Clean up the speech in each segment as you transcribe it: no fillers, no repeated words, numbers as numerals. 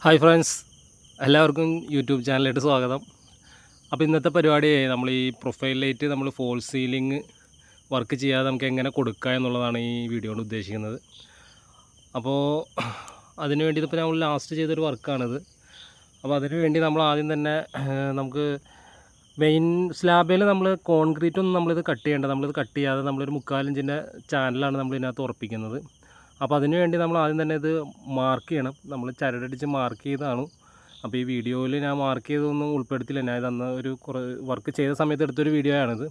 Hi friends, എല്ലാവർക്കും YouTube ചാനലിലേക്ക് സ്വാഗതം. അപ്പോൾ ഇന്നത്തെ പരിപാടി നമ്മൾ ഈ പ്രൊഫൈൽ ലൈറ്റ് നമ്മൾ ഫോൾ സീലിംഗ് വർക്ക് ചെയ്യാതെ നമുക്ക് എങ്ങനെ കൊടുക്കുക എന്നുള്ളതാണ് ഈ വീഡിയോ കൊണ്ട് ഉദ്ദേശിക്കുന്നത്. അപ്പോൾ അതിന് വേണ്ടി ഇപ്പോൾ നമ്മൾ ലാസ്റ്റ് ചെയ്തൊരു വർക്കാണിത്. അപ്പോൾ അതിന് വേണ്ടി നമ്മൾ ആദ്യം തന്നെ നമുക്ക് മെയിൻ സ്ലാബിൽ നമ്മൾ കോൺക്രീറ്റ് ഒന്നും നമ്മളിത് കട്ട് ചെയ്യേണ്ട, നമ്മളിത് കട്ട് ചെയ്യാതെ നമ്മളൊരു 3/4 ഇഞ്ചിൻ്റെ ചാനലാണ് നമ്മൾ ഇതിനകത്ത് ഉറപ്പിക്കുന്നത്. അപ്പോൾ അതിന് വേണ്ടി നമ്മൾ ആദ്യം തന്നെ ഇത് മാർക്ക് ചെയ്യണം. നമ്മൾ ചരടടിച്ച് മാർക്ക് ചെയ്തതാണ്. അപ്പോൾ ഈ വീഡിയോയിൽ ഞാൻ മാർക്ക് ചെയ്തൊന്നും ഉൾപ്പെടുത്തില്ല, ഞാൻ ഇതന്ന് ഒരു വർക്ക് ചെയ്ത സമയത്ത് എടുത്തൊരു വീഡിയോ ആണിത്.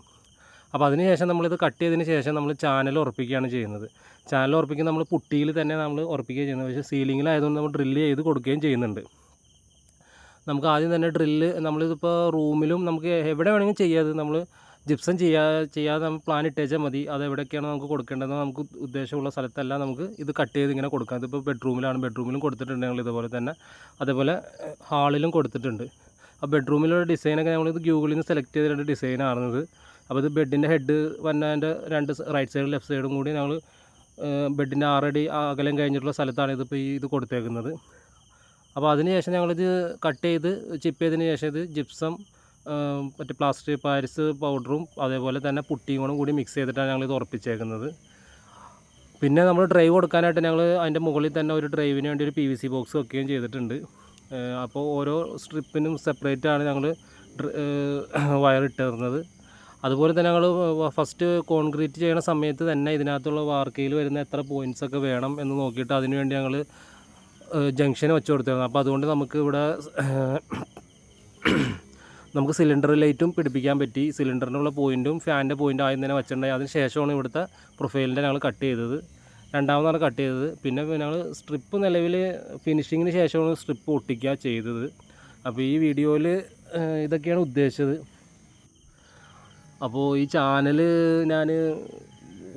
അപ്പോൾ അതിന് ശേഷം നമ്മളിത് കട്ട് ചെയ്തതിന് ശേഷം നമ്മൾ ചാനൽ ഉറപ്പിക്കുകയാണ് ചെയ്യുന്നത്. ചാനൽ ഉറപ്പിക്കുക നമ്മൾ പുട്ടിയിൽ തന്നെ നമ്മൾ ഉറപ്പിക്കുകയും ചെയ്യുന്നത്. പക്ഷേ സീലിങ്ങിലായതുകൊണ്ട് നമ്മൾ ഡ്രില്ല് ചെയ്ത് കൊടുക്കുകയും ചെയ്യുന്നുണ്ട്. നമുക്ക് ആദ്യം തന്നെ ഡ്രില്ല് നമ്മളിതിപ്പോൾ റൂമിലും നമുക്ക് എവിടെ വേണമെങ്കിലും ചെയ്യാതെ നമ്മൾ ജിപ്സം ചെയ്യാതെ നമ്മൾ പ്ലാൻ ഇട്ടേച്ചാൽ മതി. അത് എവിടെയൊക്കെയാണ് നമുക്ക് കൊടുക്കേണ്ടതെന്ന് നമുക്ക് ഉദ്ദേശമുള്ള സ്ഥലത്തെല്ലാം നമുക്ക് ഇത് കട്ട് ചെയ്ത് ഇങ്ങനെ കൊടുക്കാം. ഇതിപ്പോൾ ബെഡ്റൂമിലും കൊടുത്തിട്ടുണ്ട് ഞങ്ങൾ ഇതുപോലെ തന്നെ. അതേപോലെ ഹാളിലും കൊടുത്തിട്ടുണ്ട്. ആ ബെഡ്റൂമിലുള്ള ഡിസൈനൊക്കെ നമ്മളിത് ഗൂഗിളിൽ നിന്ന് സെലക്ട് ചെയ്തിട്ട് ഡിസൈനാണത്. അപ്പോൾ ഇത് ബെഡിൻ്റെ ഹെഡ് വന്നതിൻ്റെ രണ്ട് റൈറ്റ് സൈഡും ലെഫ്റ്റ് സൈഡും കൂടി ഞങ്ങൾ ബെഡിൻ്റെ 6 അടി അകലം കഴിഞ്ഞിട്ടുള്ള സ്ഥലത്താണ് ഇതിപ്പോൾ ഇത് കൊടുത്തേക്കുന്നത്. അപ്പോൾ അതിന് ശേഷം ഞങ്ങളിത് കട്ട് ചെയ്ത് ചിപ്പ് ചെയ്തതിന് ശേഷം ഇത് ജിപ്സം മറ്റേ പ്ലാസ്റ്റിക് പാരിസ് പൗഡറും അതേപോലെ തന്നെ പുട്ടിയും കൂടി മിക്സ് ചെയ്തിട്ടാണ് ഞങ്ങളിത് ഉറപ്പിച്ചേക്കുന്നത്. പിന്നെ നമ്മൾ ഡ്രൈവ് കൊടുക്കാനായിട്ട് ഞങ്ങൾ അതിൻ്റെ മുകളിൽ തന്നെ ഒരു ഡ്രൈവിന് വേണ്ടി ഒരു PVC ബോക്സ് വെക്കുകയും ചെയ്തിട്ടുണ്ട്. അപ്പോൾ ഓരോ സ്ട്രിപ്പിനും സെപ്പറേറ്റ് ആണ് ഞങ്ങൾ വയർ ഇട്ടിരുന്നത്. അതുപോലെ തന്നെ ഞങ്ങൾ ഫസ്റ്റ് കോൺക്രീറ്റ് ചെയ്യുന്ന സമയത്ത് തന്നെ ഇതിനകത്തുള്ള വാർക്കയിൽ വരുന്ന എത്ര പോയിൻറ്റ്സൊക്കെ വേണം എന്ന് നോക്കിയിട്ട് അതിന് വേണ്ടി ഞങ്ങൾ ജംഗ്ഷൻ വെച്ച് കൊടുത്തിരുന്നു. അപ്പോൾ അതുകൊണ്ട് നമുക്ക് ഇവിടെ നമുക്ക് സിലിണ്ടർ ലൈറ്റും പിടിപ്പിക്കാൻ പറ്റി. സിലിണ്ടറിനുള്ള പോയിൻറ്റും ഫാനിൻ്റെ പോയിൻറ്റും ആദ്യം തന്നെ വെച്ചിട്ടുണ്ടായി. അതിന് ശേഷമാണ് ഇവിടുത്തെ പ്രൊഫൈലിൻ്റെ ഞങ്ങൾ കട്ട് ചെയ്തത്. രണ്ടാമതാണ് കട്ട് ചെയ്തത്. പിന്നെ ഞങ്ങൾ സ്ട്രിപ്പ് നിലവിൽ ഫിനിഷിങ്ങിന് ശേഷമാണ് സ്ട്രിപ്പ് ഒട്ടിക്കുക ചെയ്തത്. അപ്പോൾ ഈ വീഡിയോയിൽ ഇതൊക്കെയാണ് ഉദ്ദേശിച്ചത്. അപ്പോൾ ഈ ചാനൽ ഞാൻ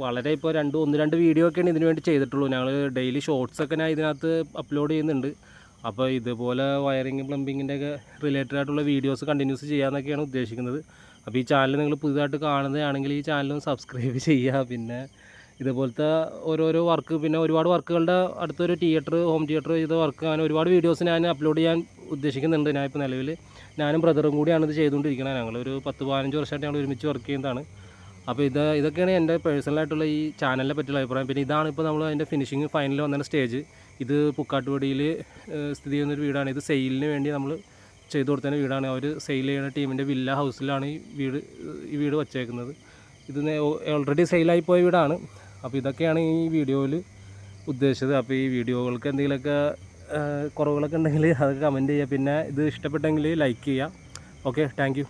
വളരെ ഇപ്പോൾ 1-2 വീഡിയോ ഒക്കെയാണ് ഇതിനു വേണ്ടി ചെയ്തിട്ടുള്ളൂ. ഞങ്ങൾ ഡെയിലി ഷോർട്സൊക്കെ ഞാൻ ഇതിനകത്ത് അപ്ലോഡ് ചെയ്യുന്നുണ്ട്. അപ്പോൾ ഇതുപോലെ വയറിങ് പ്ലംബിങ്ങിൻ്റെ ഒക്കെ റിലേറ്റഡ് ആയിട്ടുള്ള വീഡിയോസ് കണ്ടിന്യൂസ് ചെയ്യാമെന്നൊക്കെയാണ് ഉദ്ദേശിക്കുന്നത്. അപ്പോൾ ഈ ചാനൽ നിങ്ങൾ പുതുതായിട്ട് കാണുന്നതാണെങ്കിൽ ഈ ചാനലും സബ്സ്ക്രൈബ് ചെയ്യുക. പിന്നെ ഇതുപോലത്തെ ഓരോരോ വർക്ക്, പിന്നെ ഒരുപാട് വർക്കുകളുടെ അടുത്തൊരു ഹോം തിയേറ്റർ ചെയ്ത വർക്ക്, അങ്ങനെ ഒരുപാട് വീഡിയോസ് ഞാൻ അപ്ലോഡ് ചെയ്യാൻ ഉദ്ദേശിക്കുന്നുണ്ട്. ഞാൻ ഇപ്പോൾ നിലവിൽ ഞാനും ബ്രദറും കൂടിയാണ് ഇത് ചെയ്തുകൊണ്ടിരിക്കുന്നത്. ഞങ്ങളൊരു 10-15 വർഷമായിട്ട് ഞങ്ങൾ ഒരുമിച്ച് വർക്ക് ചെയ്യുന്നതാണ്. അപ്പോൾ ഇതൊക്കെയാണ് എൻ്റെ പേഴ്സണലായിട്ടുള്ള ഈ ചാനലിനെ പറ്റിയുള്ള അഭിപ്രായം. പിന്നെ ഇതാണ് ഇപ്പോൾ നമ്മൾ അതിൻ്റെ ഫിനിഷിങ് ഫൈനൽ വന്ന സ്റ്റേജ്. ഇത് പുക്കാട്ടുപടിയിൽ സ്ഥിതി ചെയ്യുന്നൊരു വീടാണ്. ഇത് സെയിലിന് വേണ്ടി നമ്മൾ ചെയ്തു കൊടുത്തതിന് വീടാണ്. അവർ സെയിൽ ചെയ്യുന്ന ടീമിൻ്റെ വില്ല ഹൗസിലാണ് ഈ വീട് വച്ചേക്കുന്നത്. ഇത് ഓൾറെഡി സെയിലായി പോയ വീടാണ്. അപ്പോൾ ഇതൊക്കെയാണ് ഈ വീഡിയോയിൽ ഉദ്ദേശിച്ചത്. അപ്പോൾ ഈ വീഡിയോകൾക്ക് എന്തെങ്കിലുമൊക്കെ കുറവുകളൊക്കെ ഉണ്ടെങ്കിൽ അത് കമൻറ്റ് ചെയ്യുക. പിന്നെ ഇത് ഇഷ്ടപ്പെട്ടെങ്കിൽ ലൈക്ക് ചെയ്യുക. Okay, thank you.